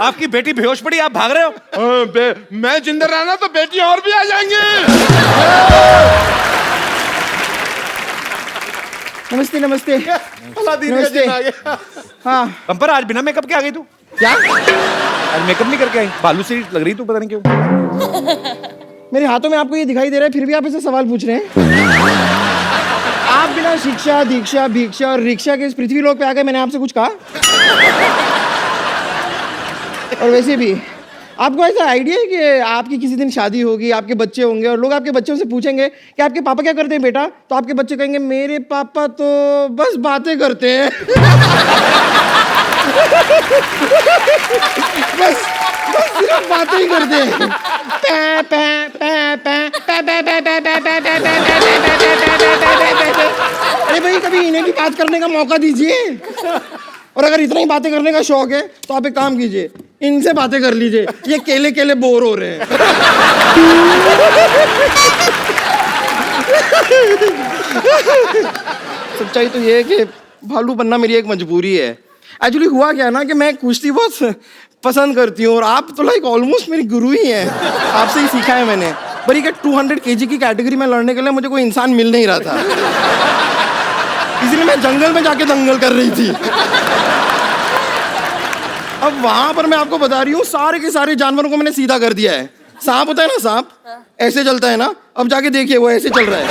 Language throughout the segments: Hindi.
आपकी बेटी बेहोश पड़ी, आप भाग रहे हो? मैं जिंदा रहना तो बेटी और भी आ जाएंगी। नमस्ते नमस्ते नमस्ते। हाँ पंपर, आज बिना मेकअप के आ गई तू? क्या? आज मेकअप नहीं करके आई? बालू सी लग रही तू, पता नहीं क्यों। मेरे हाथों में आपको ये दिखाई दे रहा है, फिर भी आप ऐसे सवाल पूछ रहे हैं। आप बिना शिक्षा दीक्षा भिक्षा और रिक्शा के इस पृथ्वी लोक पे आ गए, मैंने आपसे कुछ कहा? और वैसे भी आपको ऐसा आइडिया है कि आपकी किसी दिन शादी होगी, आपके बच्चे होंगे और लोग आपके बच्चों से पूछेंगे कि आपके पापा क्या करते हैं बेटा, तो आपके बच्चे कहेंगे मेरे पापा तो बस बातें करते हैं। बस सिर्फ बातें ही करते हैं। अरे भाई, कभी इन्हें भी बात करने का मौका दीजिए। और अगर इतना ही बातें करने का शौक है तो आप एक काम कीजिए, इनसे बातें कर लीजिए। ये केले केले बोर हो रहे हैं। सच्चाई तो ये है कि भालू बनना मेरी एक मजबूरी है। एक्चुअली हुआ क्या ना कि मैं कुश्ती बहुत पसंद करती हूँ और आप तो लाइक ऑलमोस्ट मेरी गुरु ही हैं। आपसे ही सीखा है मैंने। पर ये 200 kg की कैटेगरी में लड़ने के लिए मुझे कोई इंसान मिल नहीं रहा था, इसलिए मैं जंगल में जाके दंगल कर रही थी। अब वहां पर मैं आपको बता रही हूँ, सारे के सारे जानवरों को मैंने सीधा कर दिया है। सांप होता है ना, सांप ऐसे चलता है ना, अब जाके देखिए वो ऐसे चल रहा है।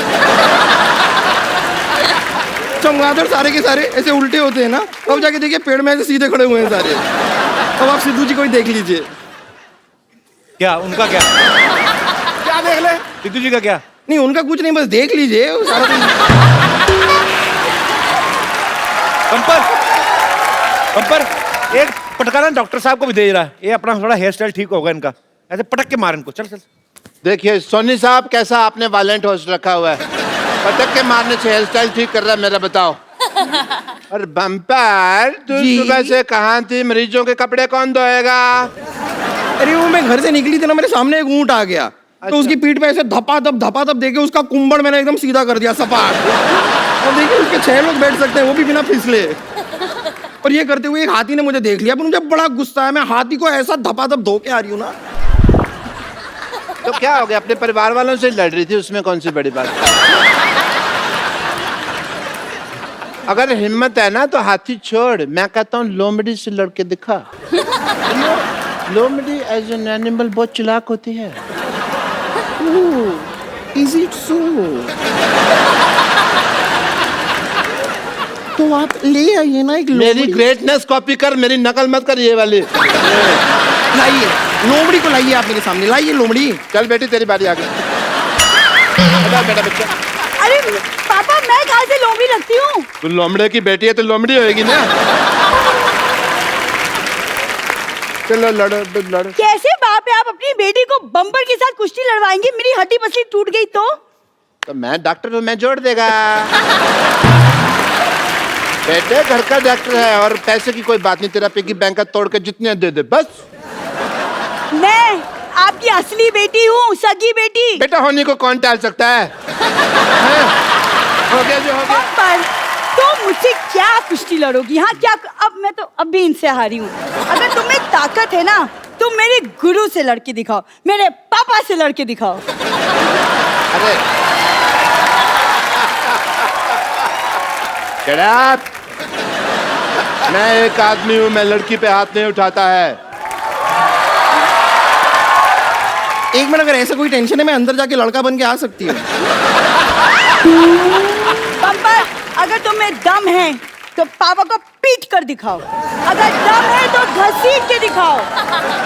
चमगादड़ सारे के सारे ऐसे उल्टे होते हैं ना, अब जाके देखिए पेड़ में ऐसे सीधे खड़े हुए हैं सारे। अब आप सिद्धू जी को ही देख लीजिए। क्या उनका क्या? क्या देख ले? सिद्धू जी का क्या? नहीं, उनका कुछ नहीं, बस देख लीजिए वो सारा दिन। पंपर, एक पटकाना डॉक्टर साहब को भी दे रहा है। ये अपना थोड़ा हेयर स्टाइल ठीक होगा इनका, ऐसे पटक के मार इनको। चल चल। देखिए सोनी साहब, कैसा आपने वालेंट होस्ट रखा हुआ है, पटक के मारने से हेयर स्टाइल ठीक कर रहा है मेरा, बताओ। और बम्पर, तू सुबह से कहाँ थी? मरीजों के कपड़े कौन धोएगा? अरे वो मैं घर से निकली थी ना, मेरे सामने एक ऊंट आ गया। तो उसकी पीठ पे ऐसे धपाधप देके उसका कुंबड़ मैंने एकदम सीधा कर दिया, सपाट। और देखिए उसके 6 लोग बैठ सकते हैं, वो भी बिना फिसले। और ये करते हुए एक हाथी ने मुझे देख लिया, पर मुझे बड़ा गुस्सा है। मैं हाथी को ऐसा धपाधप धो के आ रही हूँ ना। तो क्या हो गया, अपने परिवार वालों से लड़ रही थी, उसमें कौन सी बड़ी बात? अगर हिम्मत है ना तो हाथी छोड़, मैं कहता हूँ लोमड़ी से लड़के दिखा। लोमड़ी एज एन एनिमल बहुत चालाक होती है। Is it so? तो आप ले आइए ना एक मेरी लोमड़ी। ग्रेटनेस कॉपी कर, मेरी नकल मत कर ये वाली। लाइए लोमड़ी को, लाइए आप मेरे सामने, लाइए लोमड़ी। चल बेटी, तेरी बारी आ गई। बेटा बच्चा। अरे पापा, मैं कहाँ से लोमड़ी लगती हूँ? तू लोमड़े की बेटी है तो लोमड़ी होएगी ना। चलो लड़ो लड़ो। कैसे बाप है, आप अपनी बेटी को बम्पर के साथ कुश्ती लड़वाएंगे? मेरी हड्डी पसली टूट गई तो मैं डॉक्टर हूँ, मैं जोड़ देगा। बेटे घर का डॉक्टर है, और पैसे की कोई बात नहीं, तेरा पिगी बैंक का तोड़ के जितने दे दे बस। मैं आपकी असली बेटी हूँ, सगी बेटी। बेटा होने को कौन टाल सकता है? हो गया जो हो गया। पर तो मुझसे क्या कुश्ती लड़ोगी? हाँ क्या? अब भी इनसे हारी हूँ। अगर तुम्हें ताकत है ना, तुम मेरे गुरु से लड़के दिखाओ, मेरे पापा से लड़के दिखाओ। अरे Shut up! मैं एक आदमी हूँ, मैं लड़की पे हाथ नहीं उठाता है। एक मिनट, अगर ऐसा कोई टेंशन है मैं अंदर जाके लड़का बन के आ सकती हूँ। बम्पर, अगर तुम्हें दम है तो पापा को पीट कर दिखाओ, अगर दम है तो घसीट के दिखाओ,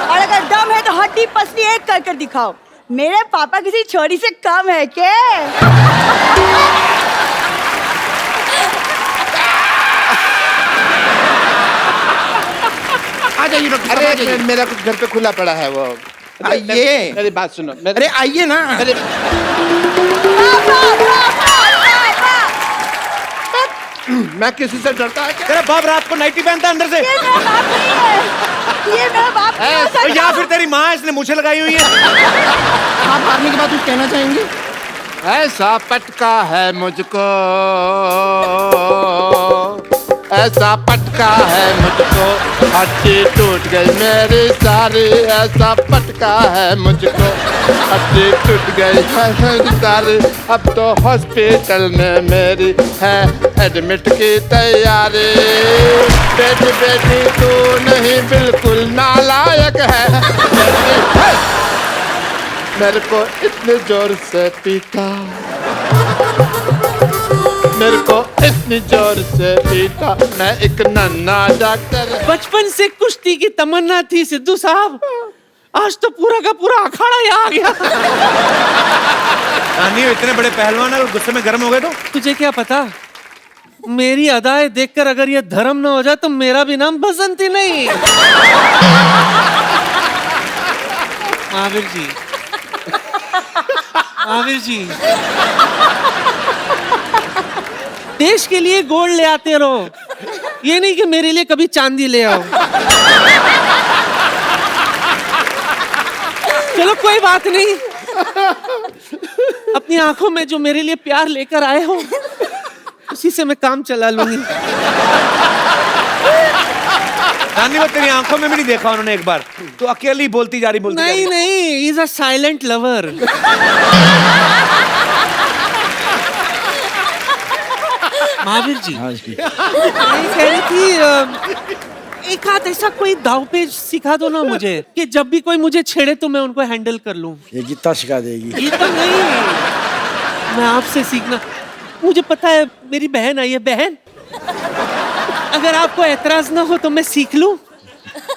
और अगर दम है तो हड्डी पसली एक कर दिखाओ। मेरे पापा किसी छोरी से कम है क्या? आ जाइए डॉक्टर साहब, आ अरे जाइए। मेरा कुछ घर पे खुला पड़ा है, वो आइए। मेरी बात सुनो। अरे आइए ना। अरे मैं किसी से डरता है क्या? तेरा बाप रात को नाइटी पहनता है अंदर से? ये मेरा बाप नहीं है, ये मेरा बाप नहीं हो सकता। या फिर तेरी माँ, इसने मुझे लगाई हुई है। आप हारने के बाद कुछ कहना चाहेंगे? ऐसा पटका है मुझको, ऐसा पटका है मुझको, हड्डी टूट गई मेरी सारी, ऐसा पटका है मुझको, हड्डी टूट गई मेरी सारी। अब तो हॉस्पिटल में मेरी है एडमिट की तैयारी। बेटी बेटी तू नहीं बिल्कुल नालायक है, मेरे को इतने जोर से पीटा, मेरे को इतनी जोर से पीटा, मैं एक नन्हा डॉक्टर। बचपन से कुश्ती की तमन्ना थी सिद्धू साहब, आज तो पूरा का पूरा अखाड़ा ही आ गया। नानी इतने बड़े पहलवान है, गुस्से में गर्म हो गए तो? तुझे क्या पता, मेरी अदाएं देखकर अगर ये धर्म न हो जाए तो मेरा भी नाम बसंती नहीं। महावीर जी, महावीर जी, देश के लिए गोल्ड ले आते रहो, ये नहीं कि मेरे लिए कभी चांदी ले आओ। चलो कोई बात नहीं, अपनी आंखों में जो मेरे लिए प्यार लेकर आए हो उसी से मैं काम चला लूंगी। नानी वो तेरी आंखों में भी नहीं देखा उन्होंने एक बार, तो अकेली बोलती जा रही नहीं नहीं, is a silent lover. Mahavir ji, मैं कह रही थी एक आध ऐसा कोई दाव पेच सिखा दो ना मुझे, कि जब भी कोई मुझे छेड़े तो मैं उनको हैंडल कर लूं। ये गीता सिखा देगी। ये तो नहीं, मैं आपसे सीखना, मुझे पता है मेरी बहन आई है। बहन, अगर आपको एतराज ना हो तो मैं सीख लूं?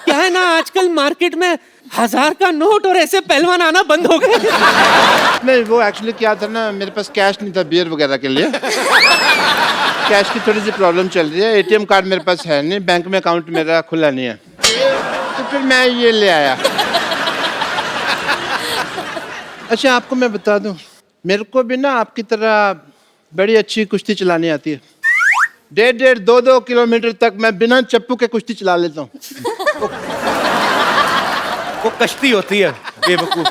क्या है ना, आजकल मार्केट में 1000 का नोट और ऐसे पहलवान आना बंद हो गए। नहीं, वो एक्चुअली क्या था ना, मेरे पास कैश नहीं था बियर वगैरह के लिए। कैश की थोड़ी सी प्रॉब्लम चल रही है, एटीएम कार्ड मेरे पास है नहीं, बैंक में अकाउंट मेरा खुला नहीं है, तो फिर मैं ये ले आया। अच्छा, आपको मैं बता दूं, मेरे को भी ना आपकी तरह बड़ी अच्छी कुश्ती चलानी आती है। 1.5 2 किलोमीटर तक मैं बिना चप्पू के कुश्ती चला लेता हूँ। वो कश्ती होती है बेवकूफ,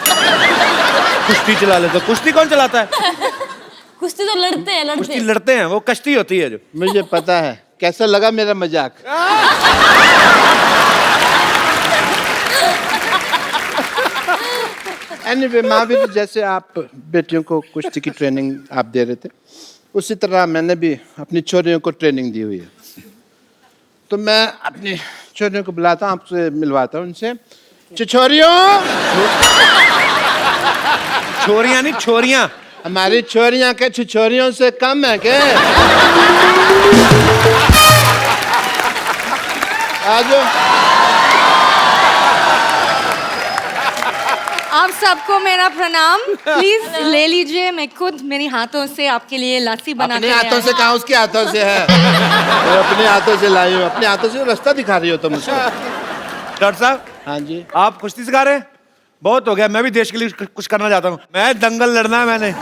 कुश्ती चला लेते। कुश्ती कौन चलाता है? कुश्ती तो लड़ते हैं, कुश्ती लड़ते हैं, वो कश्ती होती है जो। मुझे पता है। कैसा लगा मेरा मजाक? एनीवे, महावीर, जैसे आप बेटियों को कुश्ती की ट्रेनिंग आप दे रहे थे, उसी तरह मैंने भी अपनी छोरियों को ट्रेनिंग दी हुई है। तो मैं अपनी छोरियों को बुलाता हूँ, आपसे मिलवाता हूँ उनसे। छोरियों, छोरियां नहीं, छोरियां। हमारी छोरियां के छोरियों से कम है क्या? आजो। आप सबको मेरा प्रणाम। प्लीज ले लीजिए, मैं खुद मेरे हाथों से आपके लिए लस्सी बना अपने हाथों से कहा, उसके हाथों से है। मैं अपने हाथों से लाई हूँ, अपने हाथों से रास्ता दिखा रही हो तुम मुझको। डॉक्टर साहब, हाँ जी। आप कुश्ती सिखा रहे हैं? बहुत हो गया, मैं भी देश के लिए कुछ करना चाहता हूँ। मैं दंगल लड़ना है मैंने।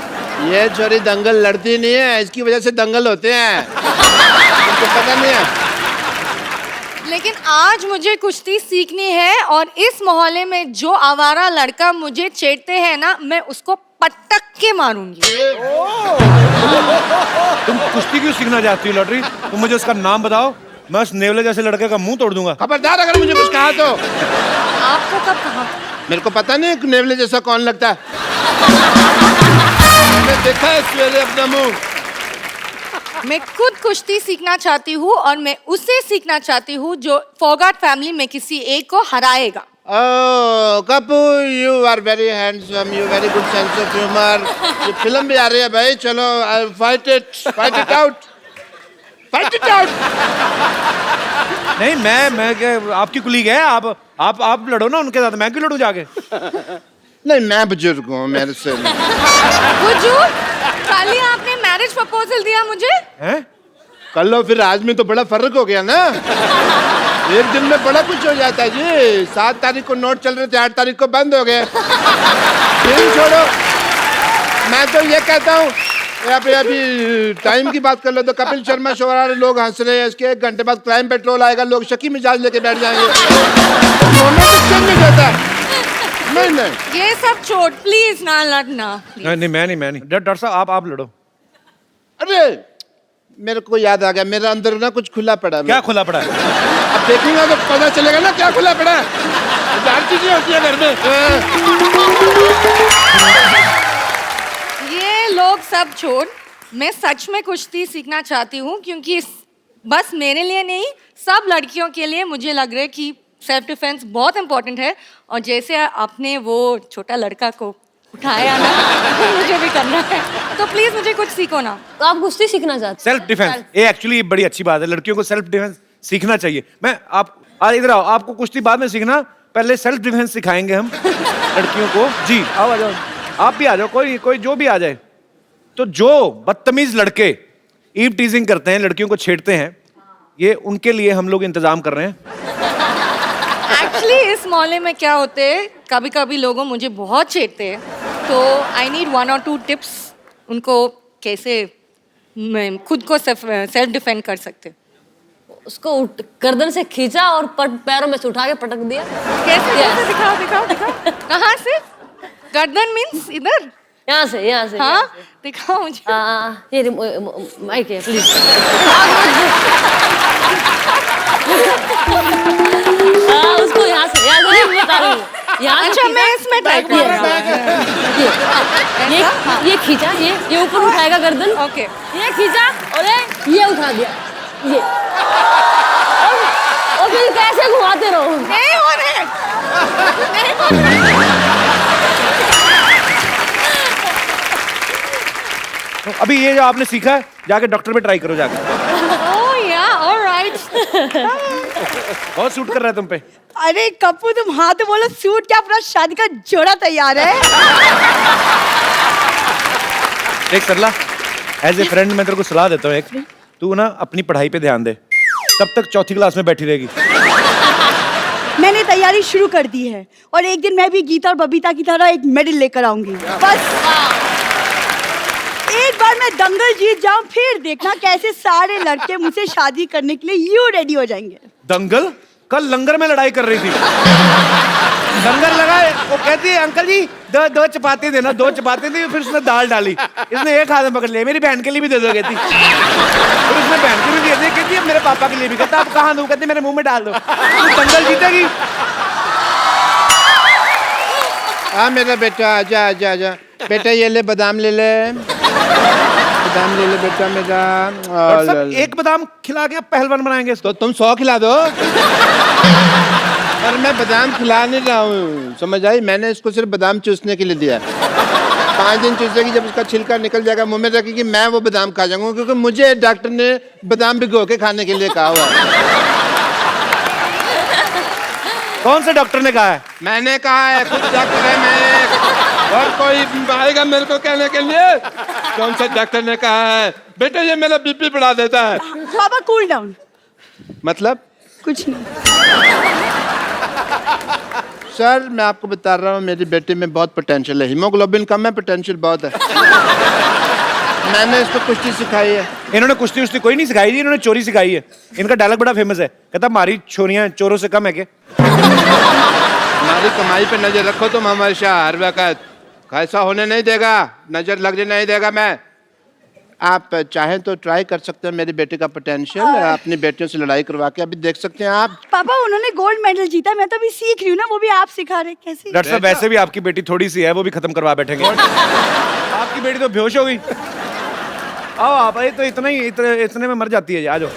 ये छोरी दंगल लड़ती नहीं है, इसकी वजह से दंगल होते हैं। तुमको पता नहीं है? लेकिन आज मुझे कुश्ती सीखनी है, और इस मोहल्ले में जो आवारा लड़का मुझे छेड़ते हैं ना, मैं उसको पटक के मारूंगी। तुम कुश्ती क्यों सीखना चाहती हो लॉटरी? तुम मुझे उसका नाम बताओ, मैं उस नेवले जैसे लड़के का मुंह तोड़ दूंगा। खबरदार अगर मुझे कुछ कहा तो। आपको कब कहा? मेरे को पता नहीं नेवले जैसा कौन लगता है। मैंने देखा है सवेरे अपना मुंह। मैं खुद कुश्ती सीखना चाहती हूँ, और मैं उससे सीखना चाहती हूँ जो फोगाट फैमिली में किसी एक को हराएगा। Oh, Kapoor, you are very handsome. You very good sense of humor. ये फिल्म भी आ रही है भाई, चलो fight it out. Fight it out. नहीं, मैं क्या, आपकी कुलीग है, आप लड़ो ना उनके साथ, मैं क्यों लड़ूं जाके? नहीं, मैं बुजुर्ग हूँ, मेरे से नहीं। हुजूर, कल ही आपने मैरिज प्रपोजल दिया मुझे। हैं? कल लो, फिर आज में तो बड़ा फर्क हो गया ना। एक दिन में बड़ा कुछ हो जाता है जी। 7 तारीख को नोट चल रहे थे, 8 तारीख को बंद हो गए। फिर छोड़ो, मैं तो ये कहता हूँ, अभी टाइम की बात कर लो तो कपिल शर्मा शो आ रहे, लोग हंस रहे हैं, इसके 1 घंटे बाद क्राइम पेट्रोल आएगा, लोग शकी मिजाज लेके बैठ जाएंगे। नहीं देता। नहीं, ये सब छोड़, प्लीज ना लड़ना। नहीं, मैं नहीं। डॉक्टर साहब, आप लड़ो। अरे मेरे को याद आ गया, मेरा अंदर ना कुछ खुला पड़ा है। क्या खुला पड़ा है? अब देखूंगा तो पता चलेगा ना क्या खुला पड़ा है। हजार चीजें होती है घर में। ये लोग सब छोड़, मैं सच में कुश्ती सीखना चाहती हूँ, क्योंकि बस मेरे लिए नहीं, सब लड़कियों के लिए मुझे लग रहा है कि सेल्फ डिफेंस बहुत इंपॉर्टेंट है। और जैसे आपने वो छोटा लड़का को उठाया ना, मुझे भी करना है, तो प्लीज मुझे कुछ सीखो ना। तो आप कुश्ती सीखना चाहते सेल्फ डिफेंस, ये एक्चुअली बड़ी अच्छी बात है, लड़कियों को सेल्फ डिफेंस सीखना चाहिए। मैं आप इधर आओ, आपको कुश्ती बाद में सीखना, पहले सेल्फ डिफेंस सिखाएंगे हम लड़कियों को। जी आओ, आ जाओ, आप भी आ जाओ, कोई जो भी आ जाए। तो जो बदतमीज लड़के ईव टीजिंग करते हैं, लड़कियों को छेड़ते हैं, ये उनके लिए हम लोग इंतजाम कर रहे हैं। एक्चुअली इस मोहल्ले में क्या होते है, कभी कभी लोगों मुझे बहुत छेड़ते हैं, तो आई नीड 1 or 2 टिप्स उनको कैसे मैं खुद को सेल्फ डिफेंड कर सकते। उसको गर्दन से खींचा और पैरों में से उठा के पटक दिया। कैसे कैसे दिखाओ। कहाँ से? गर्दन मीन्स इधर? यहाँ से हाँ दिखाओ मुझे। ये माइक है, प्लीज। उसको यहाँ से बता रही हूँ। यहाँ अच्छा मैं इसमें ट्राई करूँगा। ये खींचा, ये ऊपर उठाएगा गर्दन। ओके। ये खींचा और ये उठा दिया, ये। और फिर कैसे घुमाते रहो। नहीं हो रहे। तो अभी ये जो आपने सीखा है, जाके डॉक्टर पे ट्राई करो जाके। ओह या, ऑलराइट। बहुत सूट कर रहा है तुम पे। अरे कप्पू, तुम हाँ तो बोलो, सूट क्या, अपना शादी का जोड़ा तैयार है। देख सरला, एज ए फ्रेंड मैं तेरे को सलाह देता हूँ एक, तू ना अपनी पढ़ाई पे ध्यान दे। कब तक चौथी क्लास में बैठी रहेगी? मैंने तैयारी शुरू कर दी है, और एक दिन मैं भी गीता और बबीता की तरह एक मेडल लेकर आऊंगी। बस एक बार मैं दंगल जीत जाऊं, फिर देखना कैसे सारे लड़के मुझसे शादी करने के लिए यूं रेडी हो जाएंगे। दंगल? कल लंगर में लड़ाई कर रही थी। लंगर लगा, वो कहती है अंकल जी दो चपाती देना, 2 चपाती दी, फिर उसने दाल डाली, इसने एक हाथ में पकड़ लिया, मेरी बहन के लिए भी दे दो कहती, फिर उसने बहन को भी दे दी, कहती है मेरे पापा के लिए भी, कहता आप कहाँ दूं, कहती मेरे मुंह में डाल दो। दंगल जीतेगी। हाँ मेरा बेटा, आजा बेटा, ये ले बादाम ले ले, बादाम ले ले बेटा मेरा। और सब एक बादाम खिला के पहलवान बनाएंगे इसको। तो तुम 100 खिला दो। पर मैं बादाम खिला नहीं रहा हूँ, समझ आई? मैंने इसको सिर्फ बादाम चूसने के लिए दिया। 5 दिन चूसेगी, जब उसका छिलका निकल जाएगा मुंह में रखेगी, मैं वो बादाम खा जाऊंगा, क्योंकि मुझे डॉक्टर ने बादाम भिगो के खाने के लिए कहा हुआ है। कौन से डॉक्टर ने कहा है? मैंने कहा है, खुद डॉक्टर है मैं, और कोई आएगा मेरे को कहने के लिए? कौन सा डॉक्टर ने कहा है? बेटा ये मेरा बीपी बढ़ा देता है। पापा कूल डाउन। मतलब? कुछ नहीं। सर मैं आपको बता रहा हूँ, मेरी बेटी में बहुत पोटेंशियल है, हीमोग्लोबिन कम है, पोटेंशियल बहुत है। मैंने इसको कुश्ती सिखाई है। इन्होंने कुश्ती उश्ती कोई नहीं सिखाई जी, इन्होंने चोरी सिखाई है। इनका डायलॉग बड़ा फेमस है, कहता हमारी छोरियां चोरों से कम है क्या? हमारी कमाई पे नजर रखो तुम हमारे शाह, हर वक्त ऐसा होने नहीं देगा, नजर लगने नहीं देगा मैं। आप चाहें तो ट्राई कर सकते हैं मेरी बेटी का पोटेंशियल, अपनी बेटियों से लड़ाई करवा के अभी देख सकते हैं आप। पापा उन्होंने गोल्ड मेडल जीता, मैं तो अभी सीख रही हूँ ना, वो भी आप सिखा रहे, कैसे? डॉक्टर साहब वैसे भी आपकी बेटी थोड़ी सी है, वो भी खत्म करवा बैठेंगे। आपकी बेटी तो बेहोश हो गई। आओ आप, ये तो इतने में मर जाती है। आ जाओ।